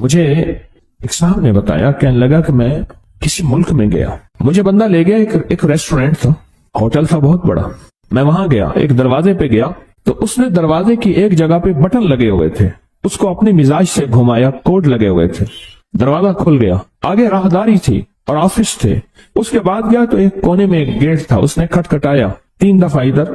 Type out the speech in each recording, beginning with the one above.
مجھے ایک صاحب نے بتایا، کہنے لگا کہ میں کسی ملک میں گیا، مجھے بندہ لے گیا، ایک ریسٹورینٹ تھا، ہوٹل تھا بہت بڑا، میں وہاں گیا، ایک دروازے پہ گیا تو اس نے دروازے کی ایک جگہ پہ بٹن لگے ہوئے تھے، اس کو اپنے مزاج سے گھمایا، کوڈ لگے ہوئے تھے، دروازہ کھل گیا، آگے راہداری تھی اور آفس تھے، اس کے بعد گیا تو ایک کونے میں ایک گیٹ تھا، اس نے کھٹکھٹایا 3 دفعہ ادھر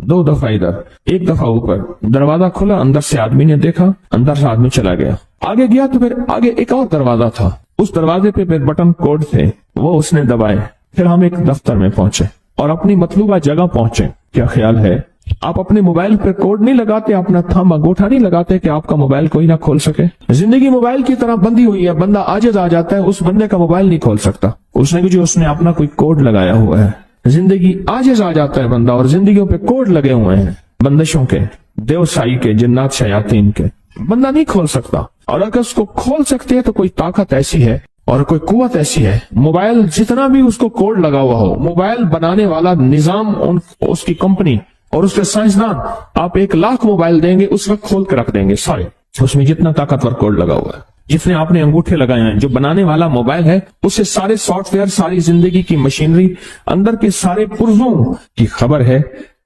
2 دفعہ ادھر 1 دفعہ اوپر، دروازہ کھلا، اندر سے آدمی نے دیکھا، اندر سے آدمی چلا گیا، آگے گیا تو پھر آگے ایک اور دروازہ تھا، اس دروازے پہ پھر بٹن کوڈ تھے، وہ اس نے دبائے، پھر ہم ایک دفتر میں پہنچے اور اپنی مطلوبہ جگہ پہنچے۔ کیا خیال ہے، آپ اپنے موبائل پہ کوڈ نہیں لگاتے، اپنا تھم انگوٹھا نہیں لگاتے کہ آپ کا موبائل کوئی نہ کھول سکے؟ زندگی موبائل کی طرح بندھی ہوئی ہے، بندہ عاجز آ جاتا ہے، اس بندے کا موبائل نہیں کھول سکتا، اس نے اپنا کوئی کوڈ لگایا ہوا ہے۔ زندگی عاجز آ جاتا ہے بندہ، اور زندگیوں پہ کوڈ لگے ہوئے ہیں بندشوں کے، دیوسائی کے، جنات شیاطین کے، بندہ نہیں کھول سکتا۔ اور اگر اس کو کھول سکتے ہیں تو کوئی طاقت ایسی ہے اور کوئی قوت ایسی ہے، موبائل جتنا بھی اس کو کوڈ لگا ہوا ہو، موبائل بنانے والا نظام، اس کی کمپنی اور اس کے سائنسدان، آپ 1,00,000 موبائل دیں گے، اس وقت کھول کے رکھ دیں گے سارے، اس میں جتنا طاقتور کوڈ لگا ہوا ہے، جتنے آپ نے انگوٹھے لگائے ہیں، جو بنانے والا موبائل ہے اسے سارے سافٹ ویئر، ساری زندگی کی مشینری، اندر کے سارے پرزوں کی خبر ہے،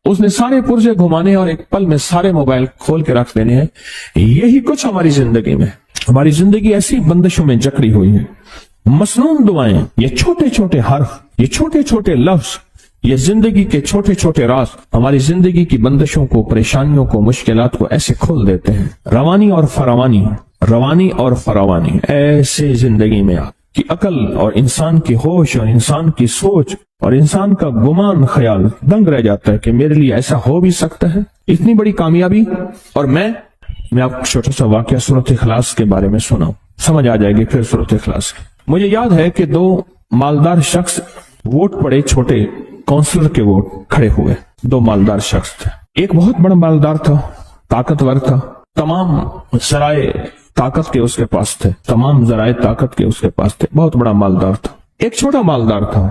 اس نے سارے پرزے گھمانے اور ایک پل میں سارے موبائل کھول کے رکھ دینے ہیں۔ یہی کچھ ہماری زندگی میں، ہماری زندگی ایسی بندشوں میں جکڑی ہوئی ہے۔ مسنون دعائیں، یہ چھوٹے چھوٹے حرف، یہ چھوٹے چھوٹے لفظ، یہ زندگی کے چھوٹے چھوٹے راز ہماری زندگی کی بندشوں کو، پریشانیوں کو، مشکلات کو ایسے کھول دیتے ہیں۔ روانی اور فراوانی، روانی اور فراوانی، ایسے زندگی میں آپ کی عقل اور انسان کی ہوش اور انسان کی سوچ اور انسان کا گمان خیال دنگ رہ جاتا ہے کہ میرے لیے ایسا ہو بھی سکتا ہے، اتنی بڑی کامیابی۔ اور میں آپ کو چھوٹا سا واقعہ سورۃ اخلاص کے بارے میں سناؤں، سمجھ آ جائے گی پھر سورۃ اخلاص کی۔ مجھے یاد ہے کہ 2 مالدار شخص ووٹ پڑے، چھوٹے کونسلر کے ووٹ کھڑے ہوئے، 2 مالدار شخص تھے، ایک بہت بڑا مالدار تھا، طاقتور تھا، تمام ذرائع طاقت کے اس کے پاس تھے، تمام ذرائع طاقت کے اس کے پاس تھے، بہت بڑا مالدار تھا۔ ایک چھوٹا مالدار تھا۔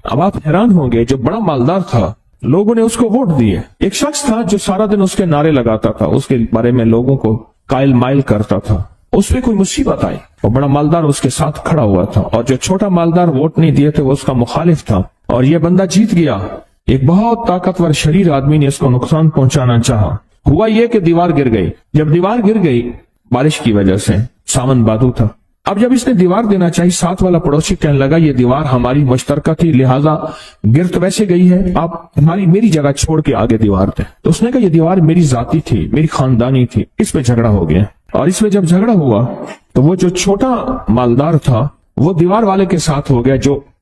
اب آپ حیران ہوں گے، جو بڑا مالدار تھا لوگوں نے اس کو ووٹ دیے۔ ایک شخص تھا جو سارا دن اس کے نعرے لگاتا تھا، اس کے بارے میں لوگوں کو قائل مائل کرتا تھا، اس پہ کوئی مصیبت آئی اور بڑا مالدار اس کے ساتھ کھڑا ہوا تھا، اور جو چھوٹا مالدار ووٹ نہیں دیے تھے وہ اس کا مخالف تھا، اور یہ بندہ جیت گیا۔ ایک بہت طاقتور شریر آدمی نے اس کو نقصان پہنچانا چاہا، ہوا یہ کہ دیوار گر گئی۔ جب دیوار گر گئی بارش کی وجہ سے، ساون بادو تھا، اب جب اس نے دیوار دینا چاہی، ساتھ والا پڑوسی کہنے لگا یہ دیوار ہماری مشترکہ تھی، لہٰذا گر تو ویسے گئی ہے، آپ میری جگہ چھوڑ کے آگے دیوار دیں۔ تو اس نے کہا یہ دیوار میری ذاتی تھی، میری خاندانی تھی۔ اس پہ جھگڑا ہو گیا، اور اس میں جب جھگڑا ہوا تو وہ جو چھوٹا مالدار تھا وہ دیوار والے کے ساتھ ہو گیا،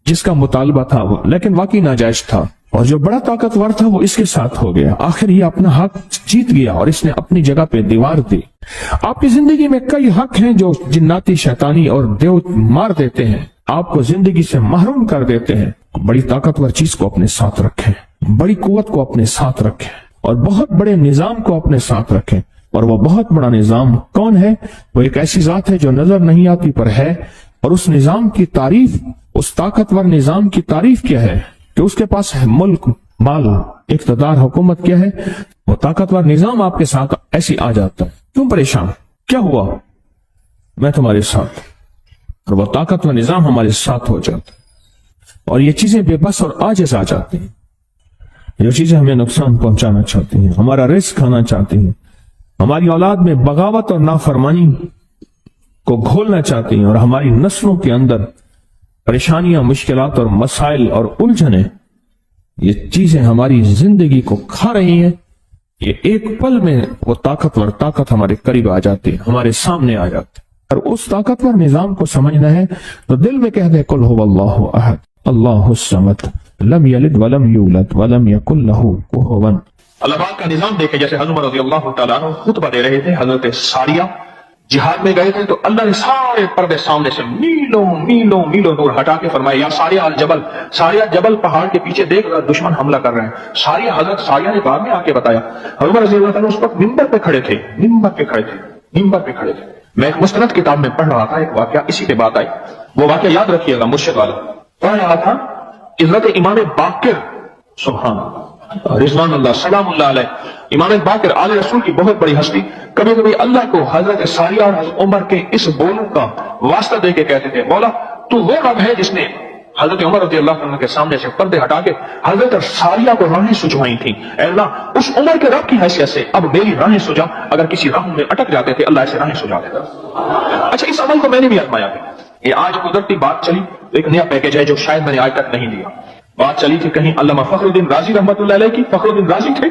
جس کا مطالبہ تھا وہ لیکن واقعی ناجائز تھا، اور جو بڑا طاقتور تھا وہ اس کے ساتھ ہو گیا۔ آخر یہ اپنا حق جیت گیا اور اس نے اپنی جگہ پہ دیوار دی۔ آپ کی زندگی میں کئی حق ہیں جو جناتی، شیطانی اور دیو مار دیتے ہیں، آپ کو زندگی سے محروم کر دیتے ہیں۔ بڑی طاقتور چیز کو اپنے ساتھ رکھیں، بڑی قوت کو اپنے ساتھ رکھیں، اور بہت بڑے نظام کو اپنے ساتھ رکھیں۔ اور وہ بہت بڑا نظام کون ہے؟ وہ ایک ایسی ذات ہے جو نظر نہیں آتی پر ہے، اور اس نظام کی تعریف، اس طاقتور نظام کی تعریف کیا ہے کہ اس کے پاس ہے ملک، مال، اقتدار، حکومت کیا ہے؟ وہ طاقتور نظام آپ کے ساتھ ایسی آ جاتا ہے۔ کیوں پریشان؟ کیا ہوا؟ میں تمہارے ساتھ، اور وہ طاقتور نظام ہمارے ساتھ ہو جاتا ہے، اور یہ چیزیں بے بس اور عاجز آ جاتی ہیں، جو چیزیں ہمیں نقصان پہنچانا چاہتی ہیں، ہمارا رزق کھانا چاہتی ہیں، ہماری اولاد میں بغاوت اور نافرمانی کو گھولنا چاہتی ہیں، اور ہماری نسلوں کے اندر پریشانیاں، مشکلات اور مسائل اور الجھنیں، یہ چیزیں ہماری زندگی کو کھا رہی ہیں۔ یہ ایک پل میں وہ طاقت ہمارے قریب آ جاتی ہے، ہمارے سامنے آ جاتی ہے، اور اس طاقتور نظام کو سمجھنا ہے تو دل میں کہہ دے قل هو اللہ احد اللہ الصمد لم یلد ولم یولد ولم یکن لہ کفوا۔ اللہ پاک کا نظام دیکھے، جیسے حضرت عمر رضی اللہ تعالیٰ عنہ خطبہ دے رہے تھے، حضرت ساریہ جہاد میں گئے تھے، تو اللہ نے سارے پردے سامنے سے میلوں میلوں میلوں دور ہٹا کے فرمایا یا ساریہ الجبل، ساریہ جبل پہاڑ کے پیچھے دیکھ رہا، دشمن حملہ کر رہے ہیں۔ حضرت ساریہ نے بعد میں آ کے بتایا، حضرت عمر رضی اللہ تعالیٰ اس وقت ممبر پہ کھڑے تھے، ممبر پہ کھڑے تھے۔ میں ایک مستند کتاب میں پڑھ رہا تھا، ایک واقعہ اسی پہ بات آئی، وہ واقعہ یاد رکھیے گا، مرشد والا پڑھ رہا تھا، حضرت امام باقر، سبحان اللہ، رضوان اللہ سلام اللہ علیہ، امام باقر آل رسول کی بہت بڑی ہستی، کبھی کبھی اللہ کو حضرت ساریہ اور حضرت عمر کے اس بولوں کا واسطہ دے کے کہتے تھے، مولا تو وہ رب ہے جس نے حضرت عمر رضی اللہ عنہ کے سامنے سے پردے ہٹا کے حضرت ساریہ کو راہیں سجوائی تھیں، اے اللہ اس عمر کے رب کی حیثیت سے اب میری راہیں سجا، اگر کسی راہوں میں اٹک جاتے تھے اللہ ایسے راہیں سجا دیتا۔ اچھا اس عمل کو میں نے بھی آزمایا ہے، یہ آج قدرتی بات چلی، ایک نیا پیکج ہے جو شاید میں نے آج تک نہیں دیا۔ بات چلی تھی کہیں علامہ فخر الدین رازی رحمۃ اللہ علیہ کی، فخر الدین رازی تھے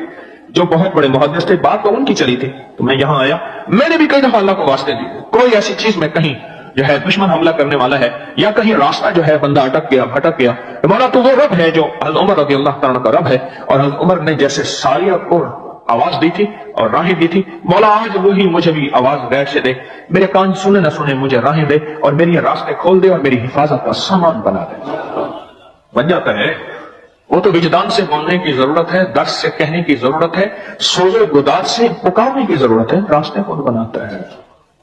جو بہت بڑے محدث تھے، بات تو ان کی چلی تھی، تو میں یہاں آیا، میں نے بھی کئی دفعہ اللہ کو واسطے دی، کوئی ایسی چیز میں کہیں جو ہے دشمن حملہ کرنے والا ہے یا کہیں راستہ جو ہے بندہ اٹک گیا بھٹک گیا، مولا تو وہ رب ہے جو حضرت عمر رضی اللہ تعالیٰ کا رب ہے، اور حضرت عمر نے جیسے ساریہ کو آواز دی تھی اور راہیں دی تھی، مولا آج وہی مجھے بھی آواز غیر سے دے، میرے کان سنے نہ سنے مجھے راہیں دے اور میری راستے کھول دے اور میری حفاظت کا سامان بنا دے۔ بن جاتا ہے، وہ تو وجدان سے بولنے کی ضرورت ہے، درس سے کہنے کی ضرورت ہے، سوز و گداز سے پکارنے کی ضرورت ہے، راستے کون بناتا ہے؟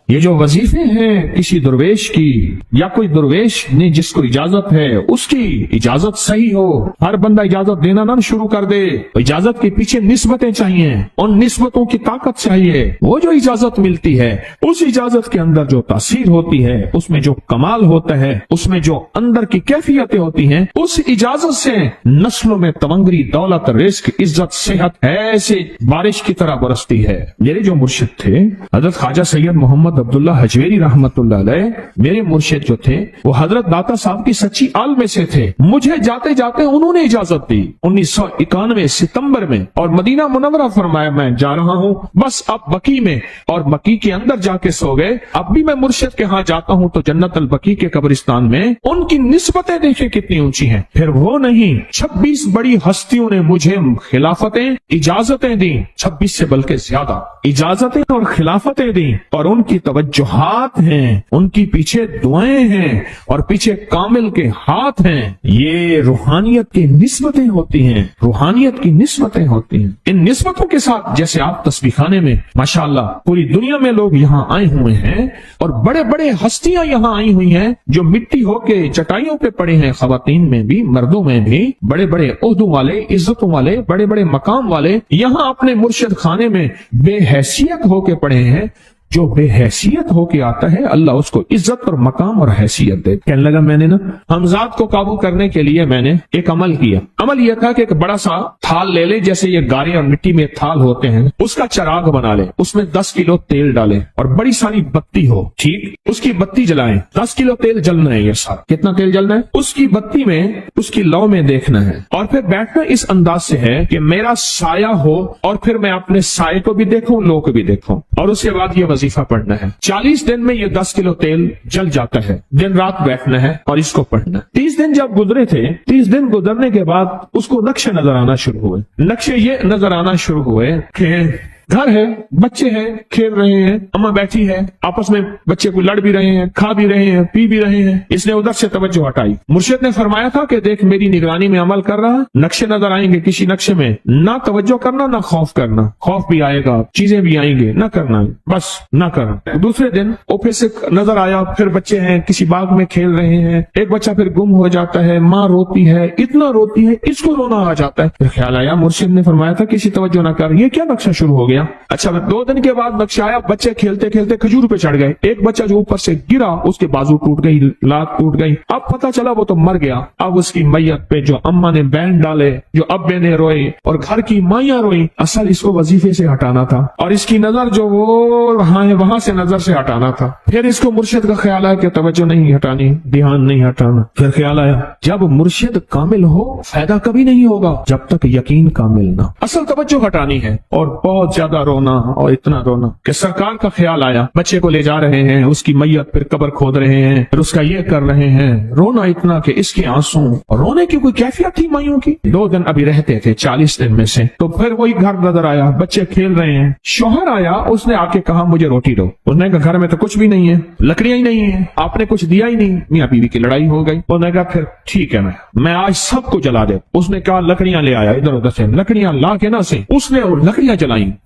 یہ جو وظیفے ہیں کسی درویش کی یا کوئی درویش نے جس کو اجازت ہے اس کی اجازت صحیح ہو، ہر بندہ اجازت دینا نہ شروع کر دے، اجازت کے پیچھے نسبتیں چاہیے، ان نسبتوں کی طاقت چاہیے، وہ جو اجازت ملتی ہے اس اجازت کے اندر جو تاثیر ہوتی ہے، اس میں جو کمال ہوتا ہے، اس میں جو اندر کی کیفیتیں ہوتی ہیں، اس اجازت سے نسلوں میں تمنگری، دولت، رزق، عزت، صحت ایسے بارش کی طرح برستی ہے۔ میرے جو مرشد تھے حضرت خواجہ سید محمد عبداللہ حجویری رحمت اللہ علیہ، میرے مرشد جو تھے وہ حضرت داتا صاحب کی سچی آل میں سے تھے، مجھے جاتے جاتے انہوں نے اجازت دی 1991 ستمبر میں، اور مدینہ منورہ فرمایا میں جا رہا ہوں، بس اب بقی میں، اور بقی کے اندر جا کے سو گئے۔ اب بھی میں مرشد کے ہاں جاتا ہوں تو جنت البقی کے قبرستان میں ان کی نسبتیں دیکھیں کتنی اونچی ہیں، پھر وہ نہیں 26 بڑی ہستیوں نے مجھے خلافتیں اجازتیں دی، 26 سے بلکہ زیادہ اجازتیں اور خلافتیں دی، اور ان کی توجہات ہیں، ان کی پیچھے دعائیں ہیں اور پیچھے کامل کے ہاتھ ہیں۔ یہ روحانیت کی نسبتیں ہوتی ہیں، روحانیت کی نسبتیں ہوتی ہیں۔ ان نسبتوں کے ساتھ جیسے آپ تسبیح خانے میں ماشاءاللہ پوری دنیا میں لوگ یہاں آئے ہوئے ہیں اور بڑے بڑے ہستیاں یہاں آئی ہوئی ہیں جو مٹی ہو کے چٹائیوں پہ پڑے ہیں، خواتین میں بھی مردوں میں بھی، بڑے بڑے عہدوں والے، عزتوں والے، بڑے بڑے مقام والے یہاں اپنے مرشد خانے میں بے حیثیت ہو کے پڑے ہیں۔ جو بے حیثیت ہو کے آتا ہے اللہ اس کو عزت اور مقام اور حیثیت دے۔ کہنے لگا میں نے نا حمزات کو قابو کرنے کے لیے میں نے ایک عمل کیا، عمل یہ تھا کہ ایک بڑا سا تھال لے لے، جیسے یہ گارے اور مٹی میں تھال ہوتے ہیں، اس کا چراغ بنا لے، اس میں 10 کلو تیل ڈالے اور بڑی ساری بتی ہو، ٹھیک، اس کی بتی جلائیں، 10 کلو تیل جلنا ہے، یہ سارا کتنا تیل جلنا ہے، اس کی بتی میں اس کی لو میں دیکھنا ہے، اور پھر بیٹھنا اس انداز سے ہے کہ میرا سایہ ہو اور پھر میں اپنے سائے کو بھی دیکھوں، لو کو بھی دیکھوں، اور اس کے بعد یہ وظیفہ پڑھنا ہے۔ 40 دن میں یہ 10 کلو تیل جل جاتا ہے، دن رات بیٹھنا ہے اور اس کو پڑھنا ہے۔ 30 دن جب گزرے تھے، 30 دن گزرنے کے بعد اس کو نقشے نظر آنا شروع ہوئے، نقشے یہ نظر آنا شروع ہوئے کہ گھر ہے، بچے ہیں، کھیل رہے ہیں، اماں بیٹھی ہے، آپس میں بچے کو لڑ بھی رہے ہیں، کھا بھی رہے ہیں، پی بھی رہے ہیں، اس نے ادھر سے توجہ ہٹائی۔ مرشد نے فرمایا تھا کہ دیکھ میری نگرانی میں عمل کر رہا، نقشے نظر آئیں گے، کسی نقشے میں نہ توجہ کرنا نہ خوف کرنا، خوف بھی آئے گا، چیزیں بھی آئیں گے، نہ کرنا، بس نہ کرنا۔ دوسرے دن وہ پھر سے نظر آیا، پھر بچے ہیں کسی باغ میں کھیل رہے ہیں، ایک بچہ پھر گم ہو جاتا ہے، ماں روتی ہے، اتنا روتی ہے اس کو رونا آ جاتا ہے، پھر خیال آیا مرشد نے فرمایا تھا کسی توجہ نہ کر، یہ کیا نقشہ شروع ہو گیا۔ اچھا 2 دن کے بعد نقشہ آیا، بچے کھیلتے کھیلتے کھجور پہ چڑھ گئے، ایک بچہ جو اوپر سے گرا اس کے بازو ٹوٹ گئی، لات ٹوٹ گئی، اب پتہ چلا وہ تو مر گیا۔ اب اس کی میت پہ جو اماں نے بین ڈالے، جو ابے نے روئے اور گھر کی مائیاں روئی، اصل اس کو وظیفے سے ہٹانا تھا اور اس کی نظر جو وہ وہاں سے نظر سے ہٹانا تھا۔ پھر اس کو مرشد کا خیال آیا کہ توجہ نہیں ہٹانی، دھیان نہیں ہٹانا۔ پھر خیال آیا جب مرشد کامل ہو فائدہ کبھی نہیں ہوگا جب تک یقین کامل نہ، اصل توجہ ہٹانی ہے، اور بہت زیادہ رونا اور اتنا رونا کہ سرکار کا خیال آیا، بچے کو لے جا رہے ہیں، اس کی میت پھر قبر کھود رہے ہیں، پھر اس کا یہ کر رہے ہیں، رونا اتنا کہ اس کے آنسو، رونے کی کوئی کیفیت تھی مائیوں کی۔ 2 دن ابھی رہتے تھے 40 دن میں سے، تو پھر وہی گھر نظر آیا، بچے کھیل رہے ہیں، شوہر آیا، اس نے آ کے کہا مجھے روٹی دو، اس نے کہا گھر میں تو کچھ بھی نہیں ہے، لکڑیاں ہی نہیں ہیں، آپ نے کچھ دیا ہی نہیں، میاں بیوی کی لڑائی ہو گئی۔ اس نے کہا پھر ٹھیک ہے میں آج سب کو جلا دے۔ اس نے کہا لکڑیاں لے آیا، ادھر ادھر سے لکڑیاں لا کے نہ سے اس نے لکڑیاں جلائیں،